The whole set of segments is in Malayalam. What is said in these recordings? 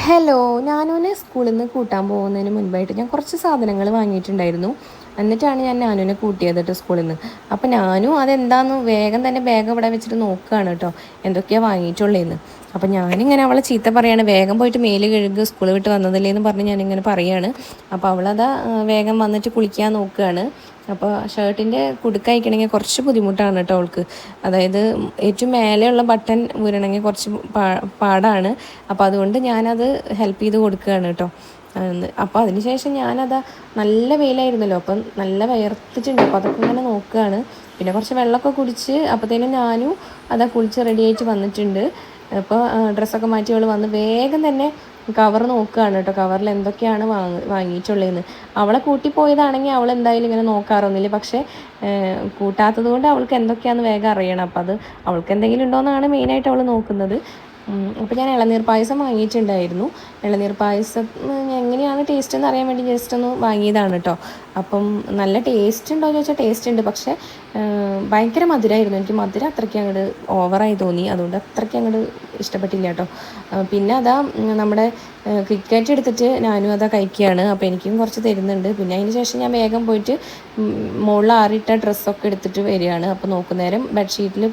ഹലോ, നാനുവിനെ സ്കൂളിൽ നിന്ന് കൂട്ടാൻ പോകുന്നതിന് മുൻപായിട്ട് ഞാൻ കുറച്ച് സാധനങ്ങൾ വാങ്ങിയിട്ടുണ്ടായിരുന്നു. എന്നിട്ടാണ് ഞാൻ നാനുവിനെ കൂട്ടിയത് കേട്ടോ സ്കൂളിൽ നിന്ന്. അപ്പോൾ നാനും അതെന്താന്ന് വേഗം തന്നെ ബാഗ് ഇവിടെ വെച്ചിട്ട് നോക്കുകയാണ് കേട്ടോ, എന്തൊക്കെയാണ് വാങ്ങിയിട്ടുള്ളതെന്ന്. അപ്പോൾ ഞാനിങ്ങനെ അവളെ ചീത്ത പറയാണ്, വേഗം പോയിട്ട് മേല് കഴുകുക, സ്കൂൾ വിട്ട് വന്നതല്ലേ എന്ന് പറഞ്ഞ് ഞാനിങ്ങനെ പറയാണ്. അപ്പോൾ അവളതാ വേഗം വന്നിട്ട് കുളിക്കാൻ നോക്കുകയാണ്. അപ്പോൾ ഷർട്ടിൻ്റെ കുടുക്കയക്കണമെങ്കിൽ കുറച്ച് ബുദ്ധിമുട്ടാണ് കേട്ടോ അവൾക്ക്. അതായത് ഏറ്റവും മേലെയുള്ള ബട്ടൺ ഊരണമെങ്കിൽ കുറച്ച് പാടാണ്. അപ്പോൾ അതുകൊണ്ട് ഞാനത് ഹെൽപ്പ് ചെയ്ത് കൊടുക്കുകയാണ് കേട്ടോ. അപ്പോൾ അതിന് ശേഷം ഞാനതാ നല്ല വെയിലായിരുന്നല്ലോ, അപ്പം നല്ല വിയർത്തിട്ടുണ്ട്. അപ്പോൾ അതൊക്കെ ഇങ്ങനെ നോക്കുകയാണ്. പിന്നെ കുറച്ച് വെള്ളമൊക്കെ കുടിച്ച് അപ്പോഴത്തേനും ഞാനും അതാ കുളിച്ച് റെഡി ആയിട്ട് വന്നിട്ടുണ്ട്. അപ്പോൾ ഡ്രസ്സൊക്കെ മാറ്റി അവൾ വന്ന് വേഗം തന്നെ കവർ നോക്കുകയാണ് കേട്ടോ, കവറിൽ എന്തൊക്കെയാണ് വാങ്ങിയിട്ടുള്ളതെന്ന്. അവളെ കൂട്ടിപ്പോയതാണെങ്കിൽ അവൾ എന്തായാലും ഇങ്ങനെ നോക്കാറൊന്നുമില്ല, പക്ഷേ കൂട്ടാത്തത് കൊണ്ട് അവൾക്ക് എന്തൊക്കെയാണെന്ന് വേഗം അറിയണം. അപ്പോൾ അത് അവൾക്ക് എന്തെങ്കിലും ഉണ്ടോയെന്നാണ് മെയിനായിട്ട് അവൾ നോക്കുന്നത്. അപ്പോൾ ഞാൻ ഇളനീർ പായസം വാങ്ങിയിട്ടുണ്ടായിരുന്നു. ഇളനീർ പായസം എങ്ങനെയാണ് ടേസ്റ്റ് എന്ന് അറിയാൻ വേണ്ടി ജസ്റ്റ് ഒന്ന് വാങ്ങിയതാണ് കേട്ടോ. അപ്പം നല്ല ടേസ്റ്റ് ഉണ്ടോ എന്ന് ചോദിച്ചാൽ ടേസ്റ്റ് ഉണ്ട്, പക്ഷേ ഭയങ്കര മധുരമായിരുന്നു. എനിക്ക് മധുരം അത്രയ്ക്ക് അങ്ങോട്ട് ഓവറായി തോന്നി, അതുകൊണ്ട് അത്രയ്ക്ക് അങ്ങോട്ട് ഇഷ്ടപ്പെട്ടില്ല കേട്ടോ. പിന്നെ അതാ നമ്മുടെ ക്രിക്കറ്റ് എടുത്തിട്ട് ഞാനും അതാ കഴിക്കുകയാണ്. അപ്പോൾ എനിക്കും കുറച്ച് തരുന്നുണ്ട്. പിന്നെ അതിന് ശേഷം ഞാൻ വേഗം പോയിട്ട് മുകളിൽ ആറിയിട്ട ഡ്രസ്സൊക്കെ എടുത്തിട്ട് വരികയാണ്. അപ്പോൾ നോക്കുന്നേരം ബെഡ്ഷീറ്റിൽ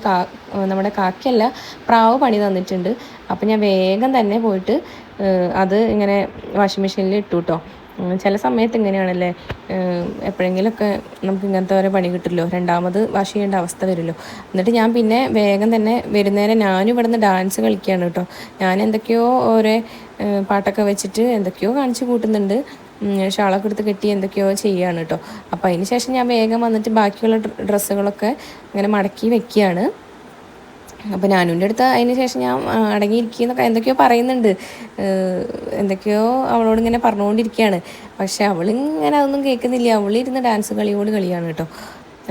നമ്മുടെ കാക്കയല്ല പ്രാവ് പണി തന്നിട്ടുണ്ട്. അപ്പോൾ ഞാൻ വേഗം തന്നെ പോയിട്ട് അത് ഇങ്ങനെ വാഷിംഗ് മെഷീനിൽ ഇട്ടു കേട്ടോ. ചില സമയത്ത് ഇങ്ങനെയാണല്ലേ, എപ്പോഴെങ്കിലുമൊക്കെ നമുക്ക് ഇങ്ങനത്തെ ഓരോ പണി കിട്ടുമല്ലോ, രണ്ടാമത് വാഷ് ചെയ്യേണ്ട അവസ്ഥ വരുമല്ലോ. എന്നിട്ട് ഞാൻ പിന്നെ വേഗം തന്നെ വരുന്നേരം ഞാനും ഇവിടെ നിന്ന് ഡാൻസ് കളിക്കുകയാണ് കേട്ടോ. ഞാൻ എന്തൊക്കെയോ ഓരോ പാട്ടൊക്കെ വെച്ചിട്ട് എന്തൊക്കെയോ കാണിച്ച് കൂട്ടുന്നുണ്ട്. ഷാളൊക്കെ എടുത്ത് കെട്ടി എന്തൊക്കെയോ ചെയ്യുകയാണ് കേട്ടോ. അപ്പോൾ അതിന് ശേഷം ഞാൻ വേഗം വന്നിട്ട് ബാക്കിയുള്ള ഡ്രസ്സുകളൊക്കെ ഇങ്ങനെ മടക്കി വെക്കുകയാണ്. അപ്പോൾ നാനുവിൻ്റെ അടുത്ത് അതിന് ശേഷം ഞാൻ അടങ്ങിയിരിക്കുന്നൊക്കെ എന്തൊക്കെയോ പറയുന്നുണ്ട്, എന്തൊക്കെയോ അവളോട് ഇങ്ങനെ പറഞ്ഞുകൊണ്ടിരിക്കുകയാണ്. പക്ഷെ അവളിങ്ങനെ അതൊന്നും കേൾക്കുന്നില്ല, അവളിരുന്ന് ഡാൻസ് കളിയാണ് കേട്ടോ.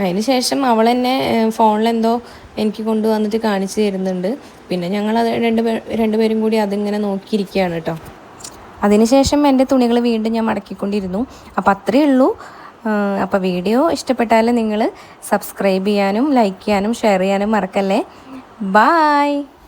അതിന് ശേഷം അവൾ തന്നെ ഫോണിലെന്തോ എനിക്ക് കൊണ്ടുവന്നിട്ട് കാണിച്ചു തരുന്നുണ്ട്. പിന്നെ ഞങ്ങളത് രണ്ടുപേരും കൂടി അതിങ്ങനെ നോക്കിയിരിക്കുകയാണ് കേട്ടോ. അതിനുശേഷം എൻ്റെ തുണികൾ വീണ്ടും ഞാൻ മടക്കിക്കൊണ്ടിരുന്നു. അപ്പോൾ അത്രയേ ഉള്ളൂ. അപ്പോൾ വീഡിയോ ഇഷ്ടപ്പെട്ടാൽ നിങ്ങൾ സബ്സ്ക്രൈബ് ചെയ്യാനും ലൈക്ക് ചെയ്യാനും ഷെയർ ചെയ്യാനും മറക്കല്ലേ. Bye.